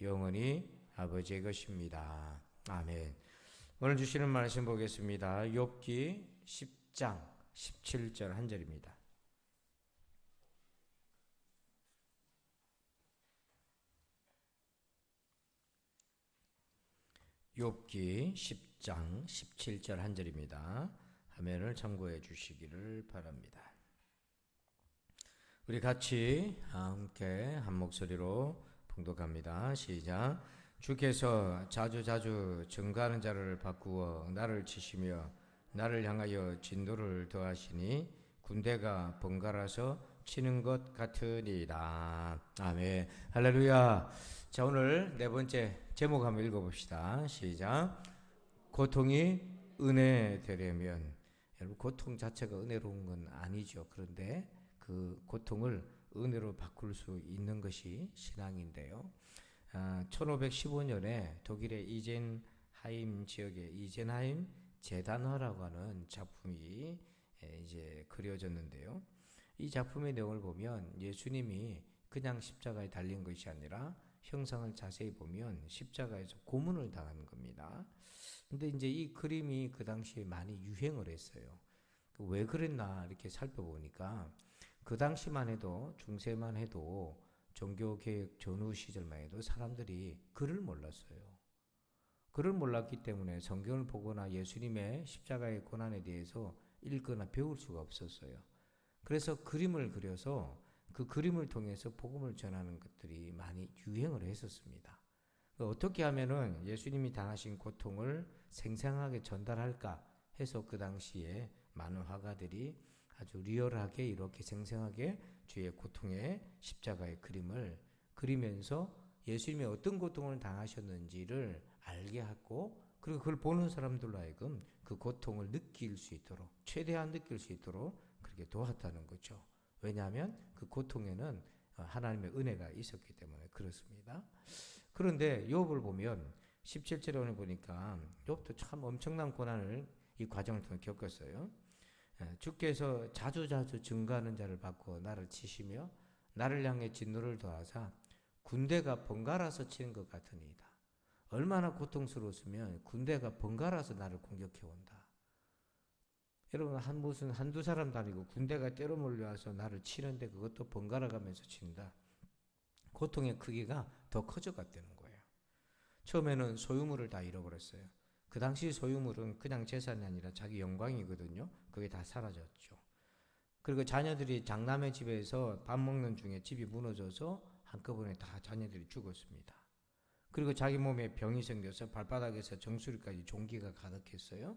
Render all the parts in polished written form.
영원히 아버지의 것입니다. 아멘. 오늘 주시는 말씀 보겠습니다. 욥기 10장 17절 한 절입니다. 욥기 10장 17절 한 절입니다. 화면을 참고해 주시기를 바랍니다. 우리 같이 함께 한 목소리로 봉독합니다. 시작. 주께서 자주자주 증가하는 자를 바꾸어 나를 치시며 나를 향하여 진노를 더하시니 군대가 번갈아서 치는 것 같으니라. 아멘. 할렐루야. 자, 오늘 네 번째 제목 한번 읽어봅시다. 시작. 고통이 은혜 되려면, 여러분 고통 자체가 은혜로운 건 아니죠. 그런데 그 고통을 은혜로 바꿀 수 있는 것이 신앙인데요. 1515년에 독일의 이젠하임 지역의 이젠하임 재단화라고 하는 작품이 이제 그려졌는데요. 이 작품의 내용을 보면 예수님이 그냥 십자가에 달린 것이 아니라 형상을 자세히 보면 십자가에서 고문을 당한 겁니다. 근데 이제 이 그림이 그 당시에 많이 유행을 했어요. 왜 그랬나 이렇게 살펴보니까 그 당시만 해도 중세만 해도 종교개혁 전후 시절만 해도 사람들이 글을 몰랐어요. 글을 몰랐기 때문에 성경을 보거나 예수님의 십자가의 고난에 대해서 읽거나 배울 수가 없었어요. 그래서 그림을 그려서 그 그림을 통해서 복음을 전하는 것들이 많이 유행을 했었습니다. 어떻게 하면은 예수님이 당하신 고통을 생생하게 전달할까 해서 그 당시에 많은 화가들이 아주 리얼하게 이렇게 생생하게 주의 고통의 십자가의 그림을 그리면서 예수님이 어떤 고통을 당하셨는지를 알게 하고, 그리고 그걸 보는 사람들로 하여금 그 고통을 느낄 수 있도록, 최대한 느낄 수 있도록 그렇게 도왔다는 거죠. 왜냐하면 그 고통에는 하나님의 은혜가 있었기 때문에 그렇습니다. 그런데 욥을 보면 17절에 오늘 보니까 욥도 참 엄청난 고난을 이 과정을 통해 겪었어요. 주께서 자주자주 증가하는 자를 바꾸어 나를 치시며 나를 향해 진노를 더하사 군대가 번갈아서 치는 것 같으니이다. 얼마나 고통스러웠으면 군대가 번갈아서 나를 공격해 온다. 여러분, 무슨 한두 사람도 아니고 군대가 때로 몰려와서 나를 치는데 그것도 번갈아 가면서 친다. 고통의 크기가 더 커져갔다는 거예요. 처음에는 소유물을 다 잃어버렸어요. 그 당시 소유물은 그냥 재산이 아니라 자기 영광이거든요. 그게 다 사라졌죠. 그리고 자녀들이 장남의 집에서 밥 먹는 중에 집이 무너져서 한꺼번에 다 자녀들이 죽었습니다. 그리고 자기 몸에 병이 생겨서 발바닥에서 정수리까지 종기가 가득했어요.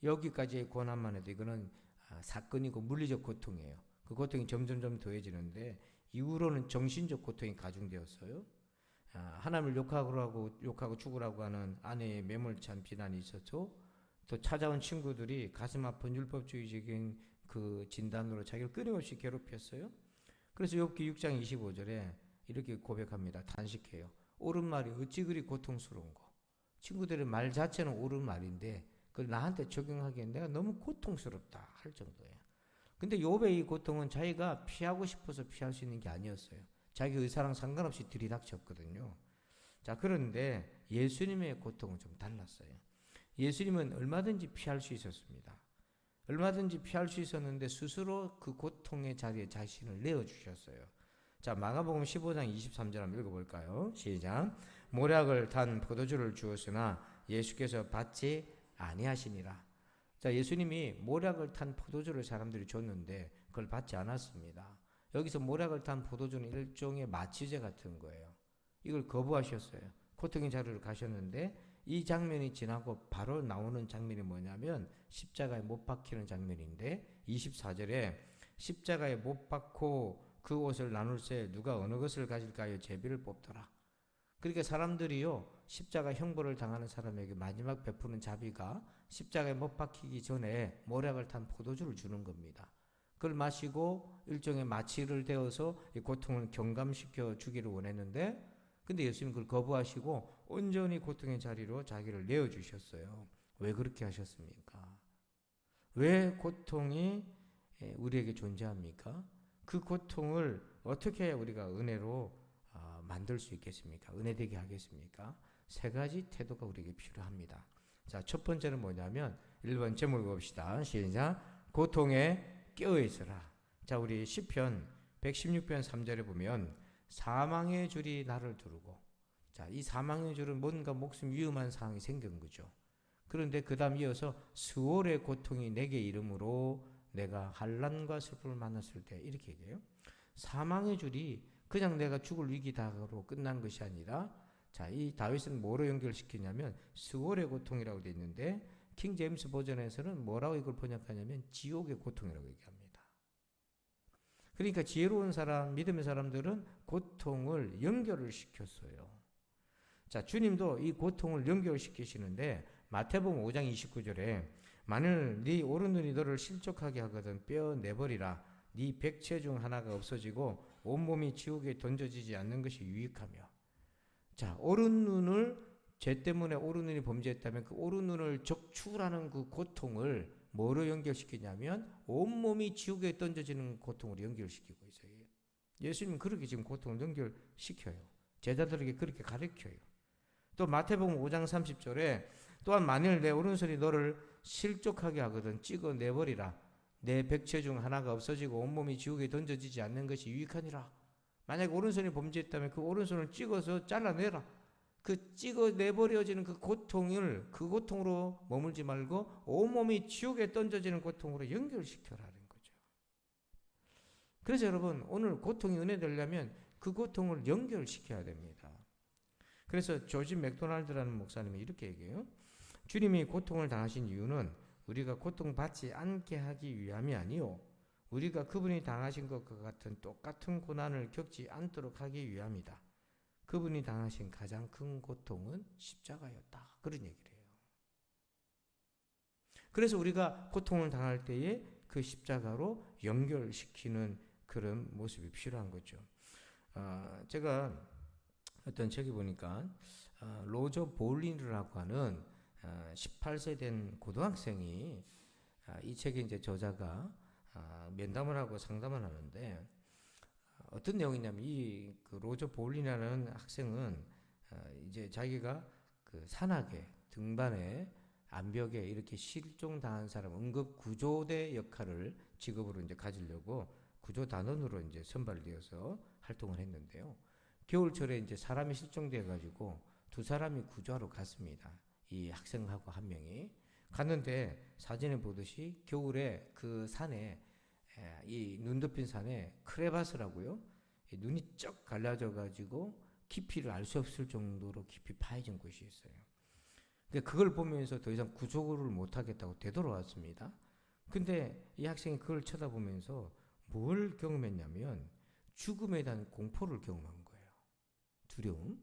여기까지의 고난만 해도 이거는 사건이고 물리적 고통이에요. 그 고통이 점점점 더해지는데 이후로는 정신적 고통이 가중되었어요. 하나님을 욕하고 죽으라고 하는 아내의 매몰찬 비난이 있었죠. 또 찾아온 친구들이 가슴 아픈 율법주의적인 그 진단으로 자기를 끊임없이 괴롭혔어요. 그래서 욥기 6장 25절에 이렇게 고백합니다. 단식해요. 옳은 말이 어찌 그리 고통스러운고. 친구들의 말 자체는 옳은 말인데 그걸 나한테 적용하기엔 내가 너무 고통스럽다 할 정도예요. 근데 욥의 이 고통은 자기가 피하고 싶어서 피할 수 있는 게 아니었어요. 자기 의사랑 상관없이 들이닥쳤거든요. 자, 그런데 예수님의 고통은 좀 달랐어요. 예수님은 얼마든지 피할 수 있었습니다. 얼마든지 피할 수 있었는데 스스로 그 고통의 자리에 자신을 내어주셨어요. 자, 마가복음 15장 23절 한번 읽어볼까요? 시작. 모략을 탄 포도주를 주었으나 예수께서 받지 아니하시니라. 자, 예수님이 모략을 탄 포도주를 사람들이 줬는데 그걸 받지 않았습니다. 여기서 모략을 탄 포도주는 일종의 마취제 같은 거예요. 이걸 거부하셨어요. 고통의 자리로 가셨는데 이 장면이 지나고 바로 나오는 장면이 뭐냐면 십자가에 못 박히는 장면인데 24절에 십자가에 못 박고 그 옷을 나눌새 누가 어느 것을 가질까요? 제비를 뽑더라. 그러니까 사람들이요, 십자가 형벌을 당하는 사람에게 마지막 베푸는 자비가 십자가에 못 박히기 전에 모략을 탄 포도주를 주는 겁니다. 그걸 마시고 일종의 마취를 대어서 이 고통을 경감시켜 주기를 원했는데, 근데 예수님 그걸 거부하시고 온전히 고통의 자리로 자기를 내어주셨어요. 왜 그렇게 하셨습니까? 왜 고통이 우리에게 존재합니까? 그 고통을 어떻게 우리가 은혜로 만들 수 있겠습니까? 은혜되게 하겠습니까? 세 가지 태도가 우리에게 필요합니다. 자, 첫 번째는 뭐냐면 1번 제목을 봅시다. 시작. 고통에 깨어있어라. 자, 우리 시편 116편 3절에 보면 사망의 줄이 나를 두르고, 자, 이 사망의 줄은 뭔가 목숨 위험한 상황이 생긴 거죠. 그런데 그 다음 이어서 수월의 고통이 내게 이름으로 내가 환난과 슬픔을 만났을 때, 이렇게 얘기해요. 사망의 줄이 그냥 내가 죽을 위기다로 끝난 것이 아니라, 자, 이 다윗은 뭐로 연결시키냐면 수월의 고통이라고 되어 있는데 킹 제임스 버전에서는 뭐라고 이걸 번역하냐면 지옥의 고통이라고 얘기합니다. 그러니까 지혜로운 사람, 믿음의 사람들은 고통을 연결을 시켰어요. 자, 주님도 이 고통을 연결시키시는데 마태복음 5장 29절에 만일 네 오른 눈이 너를 실족하게 하거든 뼈 내버리라. 네 백체 중 하나가 없어지고 온몸이 지옥에 던져지지 않는 것이 유익하며. 자, 오른 눈을, 죄 때문에 오른 눈이 범죄했다면 그 오른 눈을 적출하는 그 고통을 뭐로 연결시키냐면 온몸이 지옥에 던져지는 고통으로 연결시키고 있어요. 예수님은 그렇게 지금 고통을 연결시켜요. 제자들에게 그렇게 가르쳐요. 또 마태복음 5장 30절에 또한 만일 내 오른손이 너를 실족하게 하거든 찍어 내버리라. 내 백체 중 하나가 없어지고 온몸이 지옥에 던져지지 않는 것이 유익하니라. 만약 오른손이 범죄했다면 그 오른손을 찍어서 잘라내라. 그 찍어 내버려지는 그 고통을, 그 고통으로 머물지 말고 온몸이 지옥에 던져지는 고통으로 연결시켜라는 거죠. 그래서 여러분, 오늘 고통이 은혜되려면 그 고통을 연결시켜야 됩니다. 그래서 조지 맥도날드라는 목사님이 이렇게 얘기해요. 주님이 고통을 당하신 이유는 우리가 고통받지 않게 하기 위함이 아니요, 우리가 그분이 당하신 것과 같은 똑같은 고난을 겪지 않도록 하기 위함이다. 그분이 당하신 가장 큰 고통은 십자가였다. 그런 얘기를 해요. 그래서 우리가 고통을 당할 때에 그 십자가로 연결시키는 그런 모습이 필요한 거죠. 제가 어떤 책에 보니까 로저 볼린이라고 하는 18세 된 고등학생이, 이 책의 이제 저자가 면담을 하고 상담을 하는데 어떤 내용이냐면 그 로저 볼린이라는 학생은 이제 자기가 그 산악의 등반에 암벽에 이렇게 실종당한 사람 응급 구조대 역할을 직업으로 이제 가지려고 구조단원으로 이제 선발되어서 활동을 했는데요. 겨울철에 이제 사람이 실종돼 가지고 두 사람이 구조하러 갔습니다. 이 학생하고 한 명이 갔는데 사진에 보듯이 겨울에 그 산에, 이 눈 덮인 산에 크레바스라고요, 눈이 쩍 갈라져 가지고 깊이를 알 수 없을 정도로 깊이 파여진 곳이 있어요. 근데 그걸 보면서 더 이상 구조를 못 하겠다고 되돌아왔습니다. 근데 이 학생이 그걸 쳐다보면서 뭘 경험했냐면 죽음에 대한 공포를 경험한 거예요. 두려움.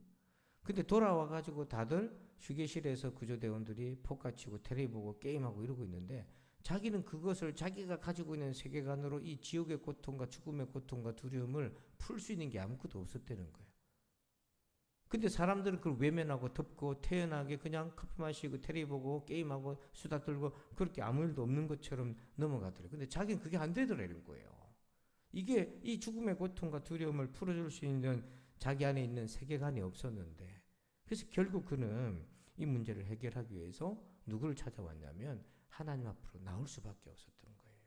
근데 돌아와 가지고 다들 휴게실에서 구조대원들이 포카치고 텔레비 보고 게임하고 이러고 있는데 자기는 그것을 자기가 가지고 있는 세계관으로 이 지옥의 고통과 죽음의 고통과 두려움을 풀 수 있는 게 아무것도 없었다는 거예요. 근데 사람들은 그걸 외면하고 덮고 태연하게 그냥 커피 마시고 텔레비 보고 게임하고 수다 떨고 그렇게 아무 일도 없는 것처럼 넘어가더래요. 근데 자기는 그게 안 되더라는 거예요. 이게 이 죽음의 고통과 두려움을 풀어줄 수 있는 자기 안에 있는 세계관이 없었는데, 그래서 결국 그는 이 문제를 해결하기 위해서 누구를 찾아왔냐면 하나님 앞으로 나올 수밖에 없었던 거예요.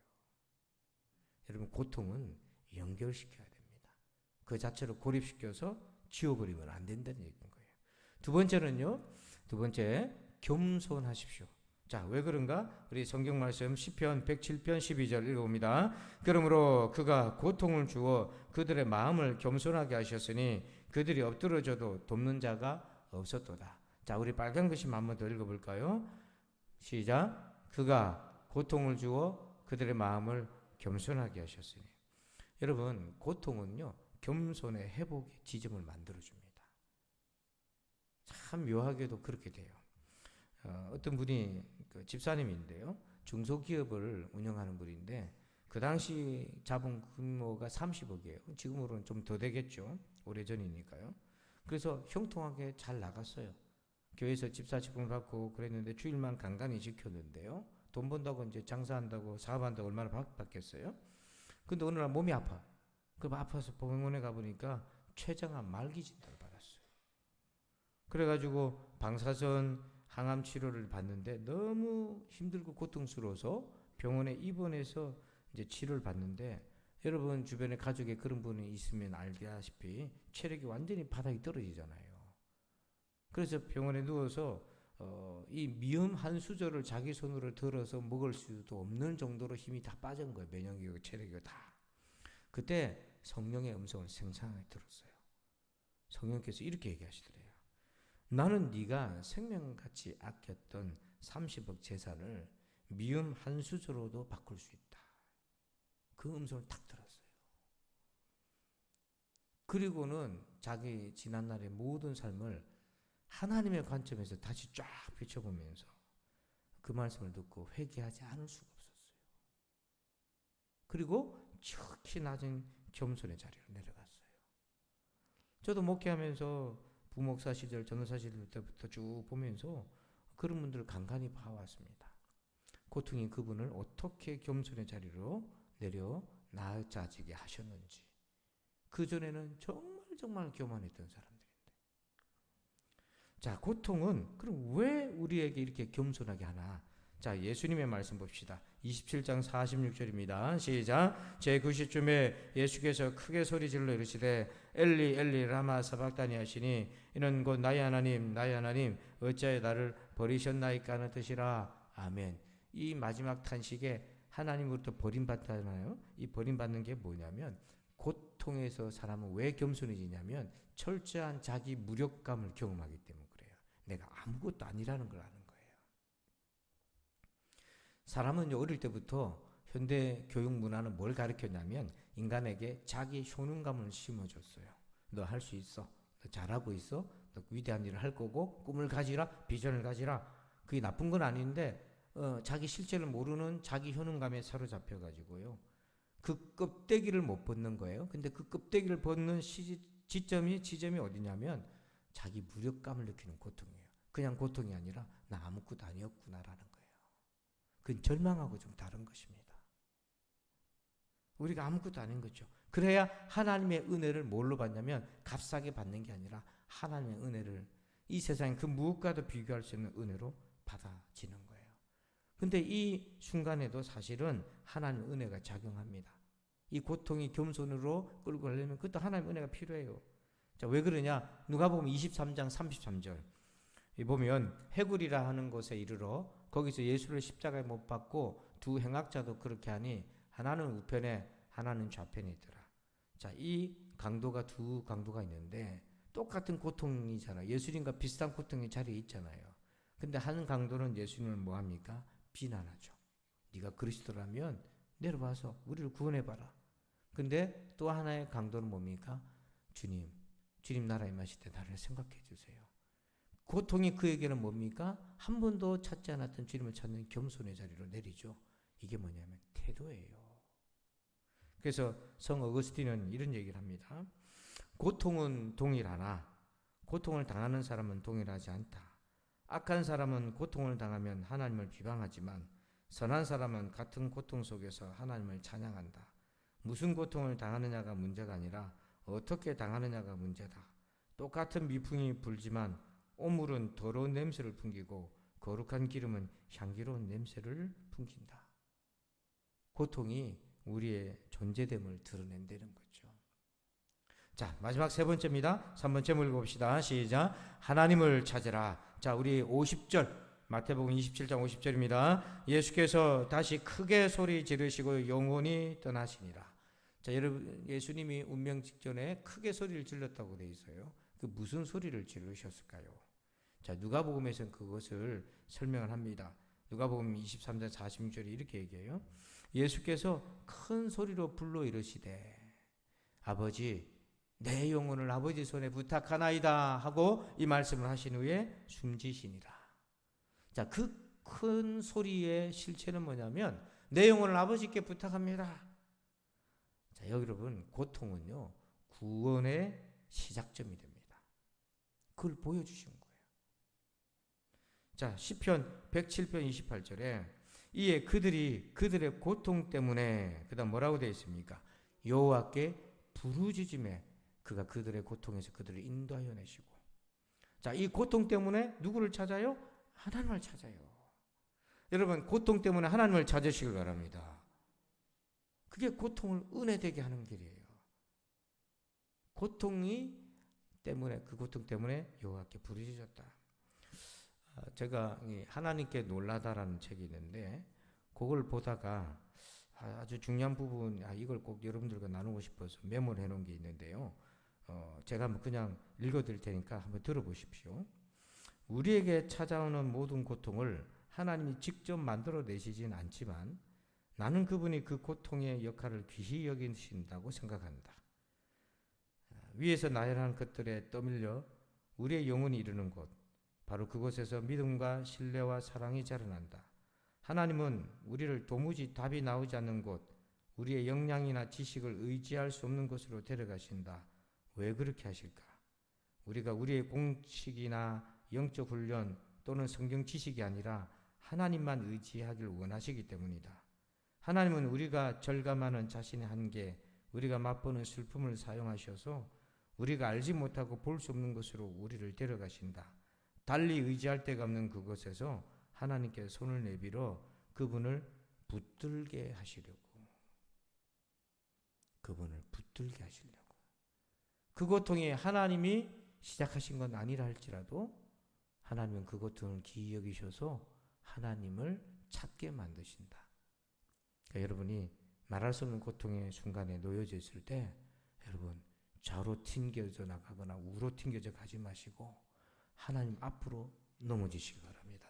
여러분, 고통은 연결시켜야 됩니다. 그 자체로 고립시켜서 지워버리면 안 된다는 얘기인 거예요. 두 번째는요, 두 번째, 겸손하십시오. 자, 왜 그런가? 우리 성경 말씀 시편 107편 12절 읽어봅니다. 그러므로 그가 고통을 주어 그들의 마음을 겸손하게 하셨으니 그들이 엎드러져도 돕는 자가 없었도다. 자, 우리 빨간 글씨 한번 더 읽어볼까요? 시작. 그가 고통을 주어 그들의 마음을 겸손하게 하셨으니. 여러분, 고통은요, 겸손의 회복의 지점을 만들어줍니다. 참 묘하게도 그렇게 돼요. 어떤 분이 그 집사님인데요, 중소기업을 운영하는 분인데 그 당시 자본 규모가 30억이에요. 지금으로는 좀 더 되겠죠. 오래전이니까요. 그래서 형통하게 잘 나갔어요. 교회에서 집사직분을 받고 그랬는데 주일만 간간히 지켰는데요. 돈 번다고 이제 장사한다고 사업한다고 얼마나 바빴겠어요. 근데 어느 날 몸이 아파. 그럼 아파서 병원에 가보니까 췌장암 말기 진단을 받았어요. 그래가지고 방사선 항암 치료를 받는데 너무 힘들고 고통스러워서 병원에 입원해서 이제 치료를 받는데, 여러분 주변에 가족에 그런 분이 있으면 알다시피 체력이 완전히 바닥이 떨어지잖아요. 그래서 병원에 누워서 이 미음 한 수저를 자기 손으로 들어서 먹을 수도 없는 정도로 힘이 다 빠진 거예요. 면역력이, 체력이 다. 그때 성령의 음성을 생생하게 들었어요. 성령께서 이렇게 얘기하시더래요. 나는 네가 생명같이 아꼈던 30억 재산을 미음 한 수저로도 바꿀 수 있다. 그 음성을 탁 들었어요. 그리고는 자기 지난날의 모든 삶을 하나님의 관점에서 다시 쫙 비춰보면서 그 말씀을 듣고 회개하지 않을 수가 없었어요. 그리고 척히 낮은 겸손의 자리로 내려갔어요. 저도 목회하면서 부목사 시절, 전도사 시절 때부터 쭉 보면서 그런 분들을 간간히 봐왔습니다. 고통이 그분을 어떻게 겸손의 자리로 내려 낮아지게 하셨는지. 그전에는 정말 교만했던 사람들인데. 자, 고통은 그럼 왜 우리에게 이렇게 겸손하게 하나? 자, 예수님의 말씀 봅시다. 27장 46절입니다. 시작. 제9시쯤에 예수께서 크게 소리질러 이르시되 엘리 엘리 라마 사박다니 하시니 이는 곧 나의 하나님 나의 하나님 어찌하여 나를 버리셨나이까 하는 뜻이라. 아멘. 이 마지막 탄식에 하나님으로부터 버림받잖아요. 이 버림받는 게 뭐냐면, 고통에서 사람은 왜 겸손해지냐면 철저한 자기 무력감을 경험하기 때문에 그래요. 내가 아무것도 아니라는 걸 아는 거예요. 사람은 어릴 때부터 현대 교육 문화는 뭘 가르쳤냐면 인간에게 자기 효능감을 심어줬어요. 너 할 수 있어. 너 잘하고 있어. 너 위대한 일을 할 거고 꿈을 가지라. 비전을 가지라. 그게 나쁜 건 아닌데 자기 실체를 모르는 자기 효능감에 사로잡혀가지고요. 그 껍데기를 못 벗는 거예요. 근데 그 껍데기를 벗는 지점이 어디냐면 자기 무력감을 느끼는 고통이에요. 그냥 고통이 아니라 나 아무것도 아니었구나라는 거예요. 그건 절망하고 좀 다른 것입니다. 우리가 아무것도 아닌 거죠. 그래야 하나님의 은혜를 뭘로 받냐면 값싸게 받는 게 아니라 하나님의 은혜를 이 세상에 그 무엇과도 비교할 수 없는 은혜로 받아지는 거예요. 근데 이 순간에도 사실은 하나님의 은혜가 작용합니다. 이 고통이 겸손으로 끌고 가려면 그것도 하나님의 은혜가 필요해요. 자, 왜 그러냐? 누가복음 23장 33절 보면 해굴이라 하는 곳에 이르러 거기서 예수를 십자가에 못 박고 두 행악자도 그렇게 하니 하나는 우편에 하나는 좌편에 있더라. 자, 이 강도가 두 강도가 있는데 똑같은 고통이잖아요. 예수님과 비슷한 고통이 자리에 있잖아요. 근데 한 강도는 예수님을 뭐합니까? 비난하죠. 네가 그리스도라면 내려와서 우리를 구원해봐라. 근데 또 하나의 강도는 뭡니까? 주님 나라에 임하실 때 나를 생각해 주세요. 고통이 그에게는 뭡니까? 한 번도 찾지 않았던 주님을 찾는 겸손의 자리로 내리죠. 이게 뭐냐면 태도예요. 그래서 성 어거스틴은 이런 얘기를 합니다. 고통은 동일하나 고통을 당하는 사람은 동일하지 않다. 악한 사람은 고통을 당하면 하나님을 비방하지만 선한 사람은 같은 고통 속에서 하나님을 찬양한다. 무슨 고통을 당하느냐가 문제가 아니라 어떻게 당하느냐가 문제다. 똑같은 미풍이 불지만 오물은 더러운 냄새를 풍기고 거룩한 기름은 향기로운 냄새를 풍긴다. 고통이 우리의 존재됨을 드러낸다는 거죠. 자, 마지막 세 번째입니다. 3번째 읽어봅시다. 시작. 하나님을 찾으라. 자, 우리 50절 마태복음 27장 50절입니다. 예수께서 다시 크게 소리 지르시고 영원히 떠나시니라. 자, 여러분 예수님이 운명 직전에 크게 소리를 질렀다고 되어 있어요. 그 무슨 소리를 지르셨을까요? 자, 누가복음에서는 그것을 설명을 합니다. 누가복음 23장 46절에 이렇게 얘기해요. 예수께서 큰 소리로 불러 이르시되 아버지 내 영혼을 아버지 손에 부탁하나이다 하고 이 말씀을 하신 후에 숨지시니라. 자, 그 큰 소리의 실체는 뭐냐면 내 영혼을 아버지께 부탁합니다. 자, 여러분 고통은요 구원의 시작점이 됩니다. 그걸 보여주신 거예요. 자, 시편 107편 28절에 이에 그들의 고통 때문에 그다음 뭐라고 되어 있습니까? 여호와께 부르짖음에 그가 그들의 고통에서 그들을 인도하여 내시고, 자, 이 고통 때문에 누구를 찾아요? 하나님을 찾아요. 여러분, 고통 때문에 하나님을 찾으시길 바랍니다. 그게 고통을 은혜되게 하는 길이에요. 그 고통 때문에 여호와께 부르짖었다. 제가 하나님께 놀라다라는 책이 있는데, 그걸 보다가 아주 중요한 부분, 이걸 꼭 여러분들과 나누고 싶어서 메모를 해놓은 게 있는데요. 제가 그냥 읽어드릴 테니까 한번 들어보십시오. 우리에게 찾아오는 모든 고통을 하나님이 직접 만들어내시진 않지만 나는 그분이 그 고통의 역할을 귀히 여기신다고 생각한다. 위에서 나열한 것들에 떠밀려 우리의 영혼이 이르는 곳, 바로 그곳에서 믿음과 신뢰와 사랑이 자라난다. 하나님은 우리를 도무지 답이 나오지 않는 곳, 우리의 역량이나 지식을 의지할 수 없는 곳으로 데려가신다. 왜 그렇게 하실까? 우리가 우리의 공식이나 영적 훈련 또는 성경 지식이 아니라 하나님만 의지하길 원하시기 때문이다. 하나님은 우리가 절감하는 자신의 한계, 우리가 맛보는 슬픔을 사용하셔서 우리가 알지 못하고 볼 수 없는 곳으로 우리를 데려가신다. 달리 의지할 데가 없는 그곳에서 하나님께 손을 내밀어 그분을 붙들게 하시려고. 그 고통이 하나님이 시작하신 건 아니라 할지라도 하나님은 그 고통을 기이 여기셔서 하나님을 찾게 만드신다. 그러니까 여러분이 말할 수 없는 고통의 순간에 놓여져 있을 때 여러분 좌로 튕겨져 나가거나 우로 튕겨져 가지 마시고 하나님 앞으로 넘어지시기 바랍니다.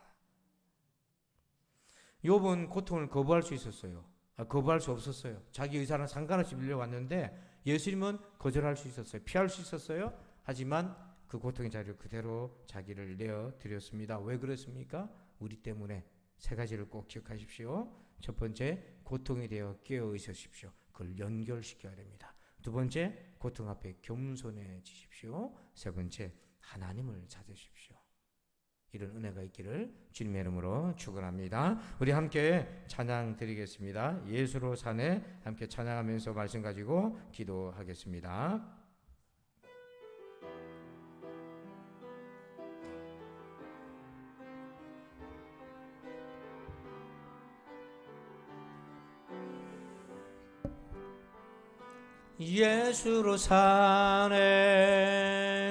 욥은 고통을 거부할 수 있었어요. 거부할 수 없었어요. 자기 의사랑 상관없이 밀려왔는데 예수님은 거절할 수 있었어요. 피할 수 있었어요. 하지만 그 고통의 자리를 그대로 자기를 내어드렸습니다. 왜 그렇습니까? 우리 때문에. 세 가지를 꼭 기억하십시오. 첫 번째, 고통에 대해 깨어 있으십시오. 그걸 연결시켜야 됩니다. 두 번째, 고통 앞에 겸손해지십시오. 세 번째, 하나님을 찾으십시오. 이런 은혜가 있기를 주님의 이름으로 축원합니다. 우리 함께 찬양 드리겠습니다. 예수로 사네. 함께 찬양하면서 말씀 가지고 기도하겠습니다. 예수로 사네,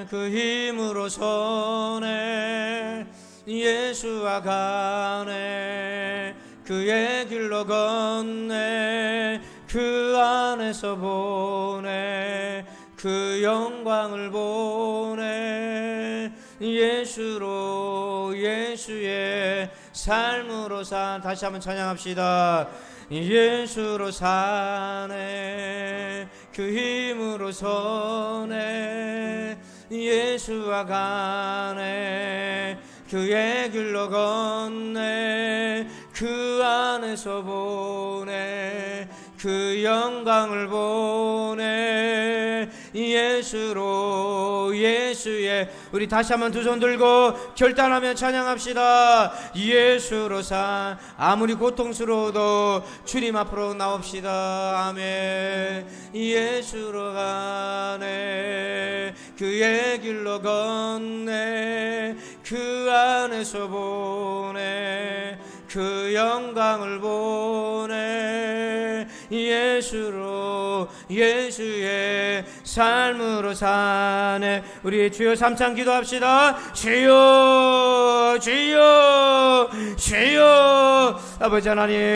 그 힘으로 서네, 예수와 가네, 그의 길로 걷네, 그 안에서 보네, 그 영광을 보네. 예수로, 예수의 삶으로 다시 한번 찬양합시다. 예수로 사네, 그 힘으로 서네, 예수와 가네, 그의 길로 걷네, 그 안에서 보네, 그 영광을 보네. 예수로, 예수의, 우리 다시 한번 두 손 들고 결단하며 찬양합시다. 예수로 산, 아무리 고통스러워도 주님 앞으로 나옵시다. 아멘. 예수로 가네, 그의 길로 걷네, 그 안에서 보네, 그 영광을 보네. 예수로, 예수의 삶으로 사네. 우리 주여 삼창 기도합시다. 주여, 주여, 주여. 아버지 하나님,